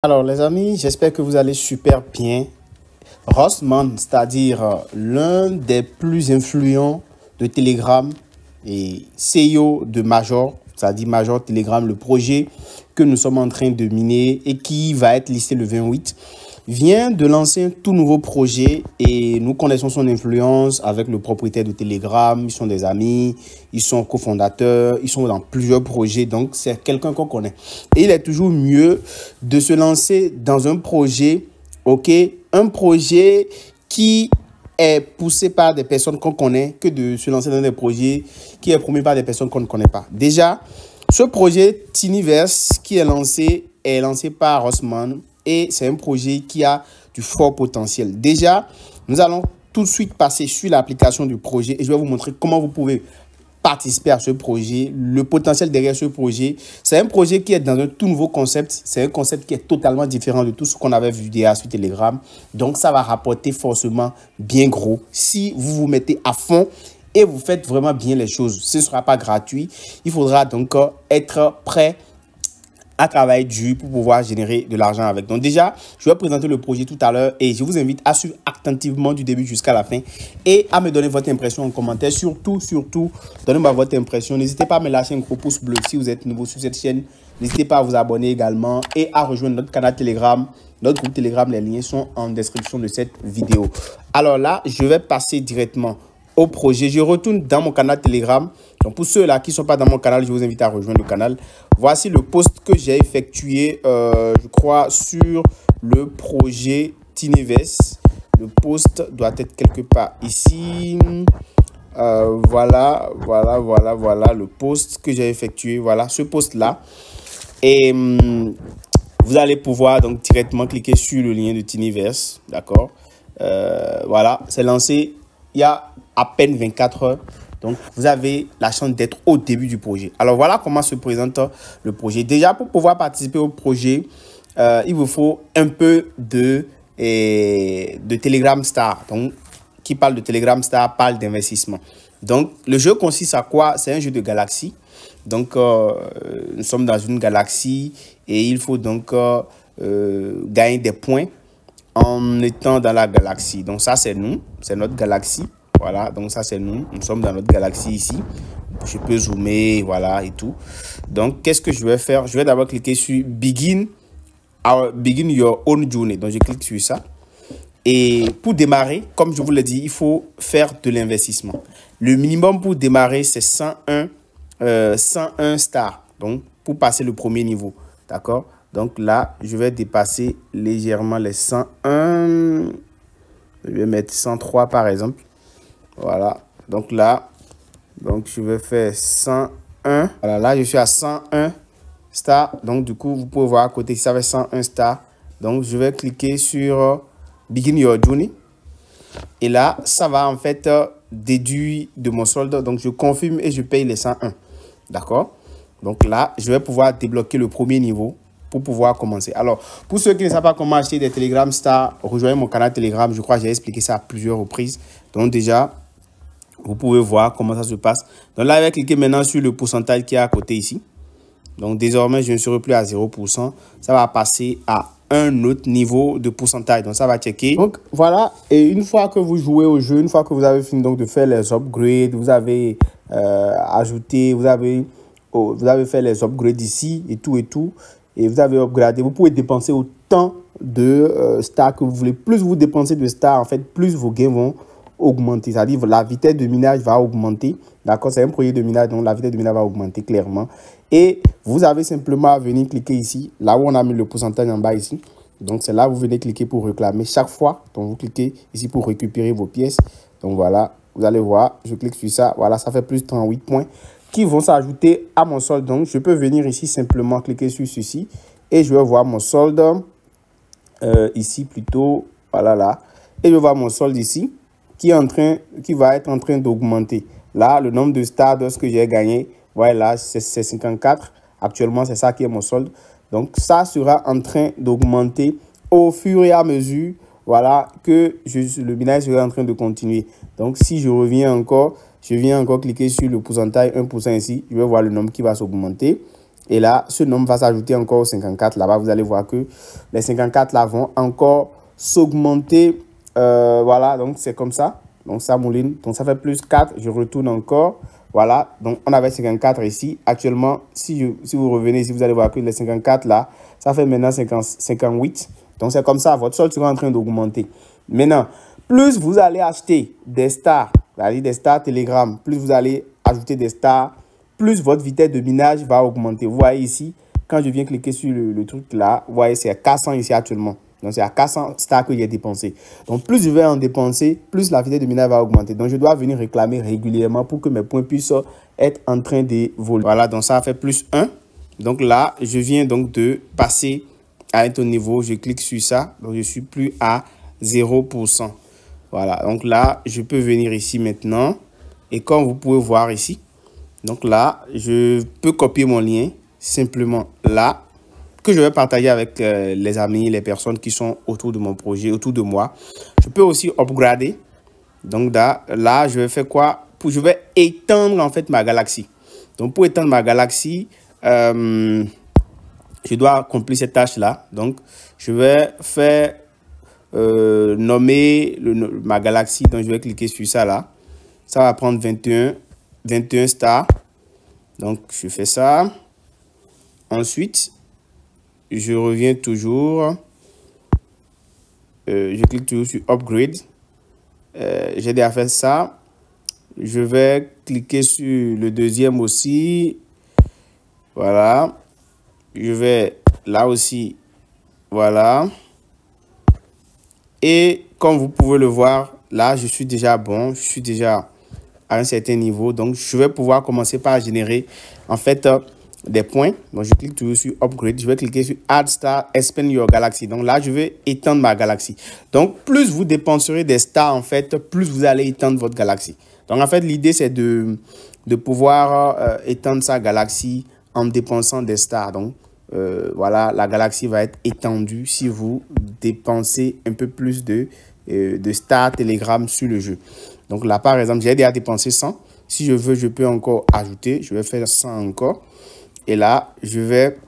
Alors les amis, j'espère que vous allez super bien. Rossmann, c'est-à-dire l'un des plus influents de Telegram et CEO de Major, c'est-à-dire Major Telegram, le projet que nous sommes en train de miner et qui va être listé le 28, vient de lancer un tout nouveau projet et nous connaissons son influence avec le propriétaire de Telegram. Ils sont des amis, ils sont cofondateurs, ils sont dans plusieurs projets, donc c'est quelqu'un qu'on connaît. Et il est toujours mieux de se lancer dans un projet, un projet qui est poussé par des personnes qu'on connaît que de se lancer dans des projets qui est promu par des personnes qu'on ne connaît pas. Déjà, ce projet Tiniverse qui est lancé par Rossmann. Et c'est un projet qui a du fort potentiel. Déjà, nous allons tout de suite passer sur l'application du projet et je vais vous montrer comment vous pouvez participer à ce projet, le potentiel derrière ce projet. C'est un projet qui est dans un tout nouveau concept. C'est un concept qui est totalement différent de tout ce qu'on avait vu déjà sur Telegram. Donc, ça va rapporter forcément bien gros si vous vous mettez à fond et vous faites vraiment bien les choses. Ce ne sera pas gratuit. Il faudra donc être prêt à travailler dur pour pouvoir générer de l'argent avec. Donc déjà, je vais présenter le projet tout à l'heure et je vous invite à suivre attentivement du début jusqu'à la fin et à me donner votre impression en commentaire. Surtout, donnez-moi votre impression. N'hésitez pas à me lâcher un gros pouce bleu si vous êtes nouveau sur cette chaîne. N'hésitez pas à vous abonner également et à rejoindre notre canal Telegram. Notre groupe Telegram, les liens sont en description de cette vidéo. Alors là, je vais passer directement au projet. Je retourne dans mon canal Telegram. Donc pour ceux-là qui ne sont pas dans mon canal, je vous invite à rejoindre le canal. Voici le post que j'ai effectué, je crois, sur le projet Tiniverse. Le post doit être quelque part ici. Voilà le post que j'ai effectué. Voilà ce post-là. Et vous allez pouvoir donc directement cliquer sur le lien de Tiniverse. D'accord. Voilà, c'est lancé il y a à peine 24 heures. Donc, vous avez la chance d'être au début du projet. Alors, voilà comment se présente le projet. Déjà, pour pouvoir participer au projet, il vous faut un peu de Telegram Star. Donc, qui parle de Telegram Star parle d'investissement. Donc, le jeu consiste à quoi? C'est un jeu de galaxie. Donc, nous sommes dans une galaxie et il faut donc gagner des points en étant dans la galaxie. Donc, ça, c'est nous. C'est notre galaxie. Voilà, donc ça c'est nous. Nous sommes dans notre galaxie ici. Je peux zoomer, voilà et tout. Donc, qu'est-ce que je vais faire? Je vais d'abord cliquer sur Begin Your Own Journey. Donc, je clique sur ça. Et pour démarrer, comme je vous l'ai dit, il faut faire de l'investissement. Le minimum pour démarrer, c'est 101 stars. Donc, pour passer le premier niveau. D'accord? Donc là, je vais dépasser légèrement les 101. Je vais mettre 103 par exemple. Voilà, donc là, je vais faire 101. Voilà, là, je suis à 101 stars. Donc, du coup, vous pouvez voir à côté, ça fait 101 stars. Donc, je vais cliquer sur Begin Your Journey. Et là, ça va en fait déduire de mon solde. Donc, je confirme et je paye les 101. D'accord? Donc là, je vais pouvoir débloquer le premier niveau pour pouvoir commencer. Alors, pour ceux qui ne savent pas comment acheter des Telegram Stars, rejoignez mon canal Telegram. Je crois que j'ai expliqué ça à plusieurs reprises. Donc, déjà, vous pouvez voir comment ça se passe. Donc là, je vais cliquer maintenant sur le pourcentage qui est à côté ici. Donc désormais, je ne serai plus à 0%. Ça va passer à un autre niveau de pourcentage. Donc ça va checker. Donc voilà. Et une fois que vous jouez au jeu, une fois que vous avez fini donc de faire les upgrades, vous avez ajouté, vous avez fait les upgrades ici et tout. Et vous avez upgradé. Vous pouvez dépenser autant de stars que vous voulez. Plus vous dépensez de stars, en fait, plus vos gains vont augmenter, c'est-à-dire la vitesse de minage va augmenter. D'accord, c'est un projet de minage, donc la vitesse de minage va augmenter clairement. Et vous avez simplement à venir cliquer ici, là où on a mis le pourcentage en bas ici. Donc c'est là où vous venez cliquer pour réclamer chaque fois. Donc vous cliquez ici pour récupérer vos pièces. Donc voilà, vous allez voir, je clique sur ça. Voilà, ça fait plus 38 points qui vont s'ajouter à mon solde. Donc je peux venir ici simplement cliquer sur ceci et je vais voir mon solde ici plutôt. Voilà là. Et je vais voir mon solde ici qui va être en train d'augmenter. Là, le nombre de stars de ce que j'ai gagné, voilà, c'est 54. Actuellement, c'est ça qui est mon solde. Donc, ça sera en train d'augmenter au fur et à mesure, voilà, que le minage sera en train de continuer. Donc, si je reviens encore, je viens encore cliquer sur le pourcentage 1% ici, je vais voir le nombre qui va s'augmenter. Et là, ce nombre va s'ajouter encore aux 54 là-bas. Vous allez voir que les 54 là vont encore s'augmenter. Voilà, donc c'est comme ça. Donc ça mouline. Donc ça fait plus 4. Je retourne encore. Voilà, donc on avait 54 ici. Actuellement, si vous revenez ici, vous allez voir que les 54 là, ça fait maintenant 58. Donc c'est comme ça, votre solde sera en train d'augmenter. Maintenant, plus vous allez acheter des stars, c'est-à-dire des stars Telegram, plus vous allez ajouter des stars, plus votre vitesse de minage va augmenter. Vous voyez ici, quand je viens cliquer sur le truc là, vous voyez, c'est à 400 ici actuellement. Donc, c'est à 400 stars que j'ai dépensé. Donc, plus je vais en dépenser, plus la vitesse de minage va augmenter. Donc, je dois venir réclamer régulièrement pour que mes points puissent être en train de voler. Voilà, donc ça a fait plus 1. Donc là, je viens donc de passer à un autre niveau. Je clique sur ça. Donc, je suis plus à 0%. Voilà, donc là, je peux venir ici maintenant. Et comme vous pouvez voir ici, donc là, je peux copier mon lien simplement là, que je vais partager avec les amis, les personnes qui sont autour de mon projet, autour de moi. Je peux aussi upgrader. Donc là, je vais faire quoi? Je vais étendre en fait ma galaxie. Donc pour étendre ma galaxie, je dois accomplir cette tâche-là. Donc je vais faire nommer ma galaxie. Donc je vais cliquer sur ça là. Ça va prendre 21 stars. Donc je fais ça. Ensuite, je reviens toujours. Je clique toujours sur Upgrade. J'ai déjà fait ça. Je vais cliquer sur le deuxième aussi. Voilà. Je vais là aussi. Voilà. Et comme vous pouvez le voir, là, je suis déjà bon. Je suis déjà à un certain niveau. Donc, je vais pouvoir commencer par générer, en fait, des points. Donc, je clique toujours sur Upgrade. Je vais cliquer sur Add Star, Expand Your Galaxy. Donc, là, je vais étendre ma galaxie. Donc, plus vous dépenserez des stars, en fait, plus vous allez étendre votre galaxie. Donc, en fait, l'idée, c'est de pouvoir étendre sa galaxie en dépensant des stars. Donc, voilà, la galaxie va être étendue si vous dépensez un peu plus de stars Telegram sur le jeu. Donc, là, par exemple, j'ai déjà dépensé 100. Si je veux, je peux encore ajouter. Je vais faire 100 encore. Et là, je vais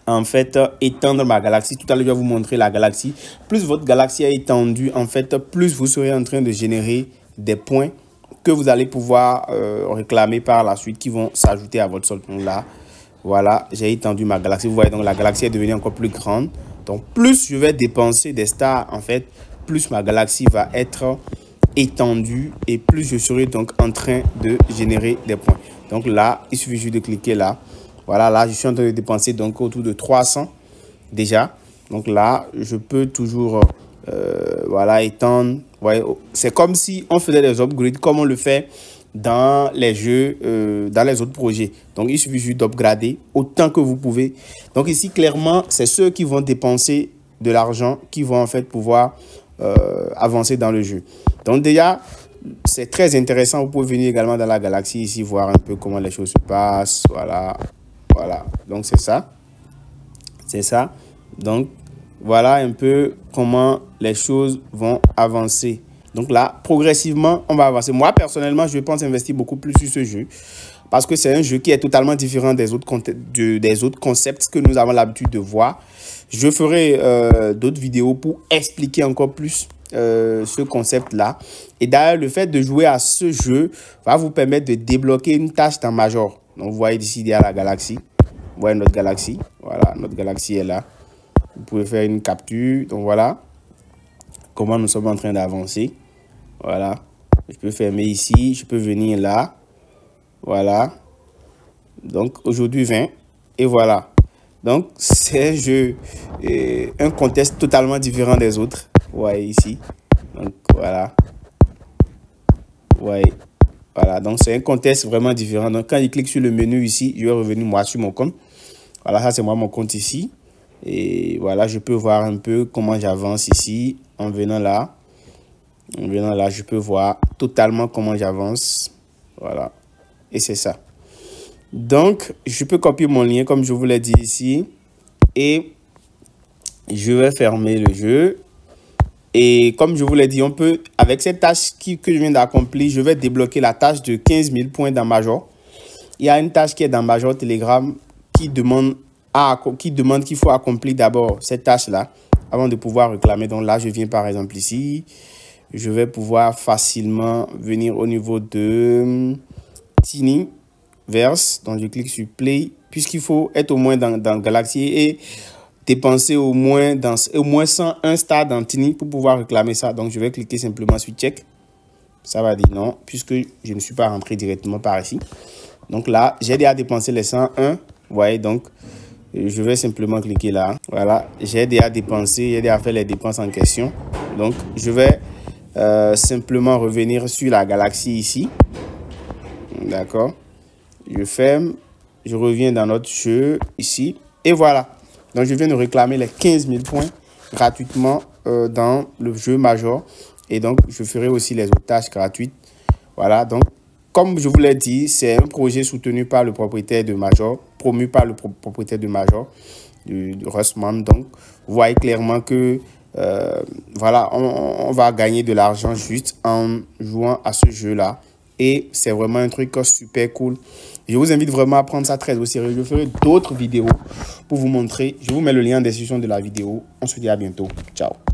en fait étendre ma galaxie. Tout à l'heure, je vais vous montrer la galaxie. Plus votre galaxie est étendue, en fait, plus vous serez en train de générer des points que vous allez pouvoir réclamer par la suite qui vont s'ajouter à votre solde. Donc là, voilà, j'ai étendu ma galaxie. Vous voyez, donc la galaxie est devenue encore plus grande. Donc, plus je vais dépenser des stars, en fait, plus ma galaxie va être étendue et plus je serai donc en train de générer des points. Donc là, il suffit juste de cliquer là. Voilà, là, je suis en train de dépenser donc autour de 300 déjà. Donc là, je peux toujours voilà, étendre. C'est comme si on faisait des upgrades comme on le fait dans les jeux, dans les autres projets. Donc, il suffit juste d'upgrader autant que vous pouvez. Donc ici, clairement, c'est ceux qui vont dépenser de l'argent qui vont en fait pouvoir avancer dans le jeu. Donc déjà, c'est très intéressant. Vous pouvez venir également dans la galaxie ici, voir un peu comment les choses se passent. Voilà. Voilà. Donc, c'est ça. C'est ça. Donc, voilà un peu comment les choses vont avancer. Donc là, progressivement, on va avancer. Moi, personnellement, je pense investir beaucoup plus sur ce jeu. Parce que c'est un jeu qui est totalement différent des autres concepts que nous avons l'habitude de voir. Je ferai d'autres vidéos pour expliquer encore plus ce concept-là. Et d'ailleurs, le fait de jouer à ce jeu va vous permettre de débloquer une tâche dans Major. Donc, vous voyez ici, il y a la galaxie. Vous voyez notre galaxie. Voilà, notre galaxie est là. Vous pouvez faire une capture. Donc, voilà comment nous sommes en train d'avancer. Voilà. Je peux fermer ici. Je peux venir là. Voilà. Donc, aujourd'hui 20. Et voilà. Donc, c'est un jeu, un contexte totalement différent des autres. Vous voyez ici. Donc, voilà. Vous voyez. Voilà. Donc, c'est un contexte vraiment différent. Donc, quand je clique sur le menu ici, je vais revenir moi sur mon compte. Voilà, ça, c'est moi mon compte ici. Et voilà, je peux voir un peu comment j'avance ici. En venant là. En venant là, je peux voir totalement comment j'avance. Voilà. Et c'est ça. Donc, je peux copier mon lien comme je vous l'ai dit ici. Et je vais fermer le jeu. Et comme je vous l'ai dit, on peut, avec cette tâche que je viens d'accomplir, je vais débloquer la tâche de 15 000 points dans Major. Il y a une tâche qui est dans Major Telegram qui demande qu'il faut accomplir d'abord cette tâche-là avant de pouvoir réclamer. Donc là, je viens par exemple ici. Je vais pouvoir facilement venir au niveau de Thingiverse. Donc, je clique sur Play, puisqu'il faut être au moins dans Galaxy et dépenser au moins 101 stars dans Tiny pour pouvoir réclamer ça. Donc, je vais cliquer simplement sur Check. Ça va dire non, puisque je ne suis pas rentré directement par ici. Donc là, j'ai déjà dépensé les 101. Vous voyez, donc, je vais simplement cliquer là. Voilà, j'ai déjà fait les dépenses en question. Donc, je vais simplement revenir sur la galaxie ici. D'accord. Je ferme. Je reviens dans notre jeu ici. Et voilà. Donc, je viens de réclamer les 15 000 points gratuitement dans le jeu Major. Et donc, je ferai aussi les autres tâches gratuites. Voilà. Donc, comme je vous l'ai dit, c'est un projet soutenu par le propriétaire de Major, promu par le propriétaire de Major, de Rustman. Donc, vous voyez clairement que voilà, on va gagner de l'argent juste en jouant à ce jeu-là. Et c'est vraiment un truc super cool. Je vous invite vraiment à prendre ça très au sérieux. Je ferai d'autres vidéos pour vous montrer. Je vous mets le lien en description de la vidéo. On se dit à bientôt. Ciao.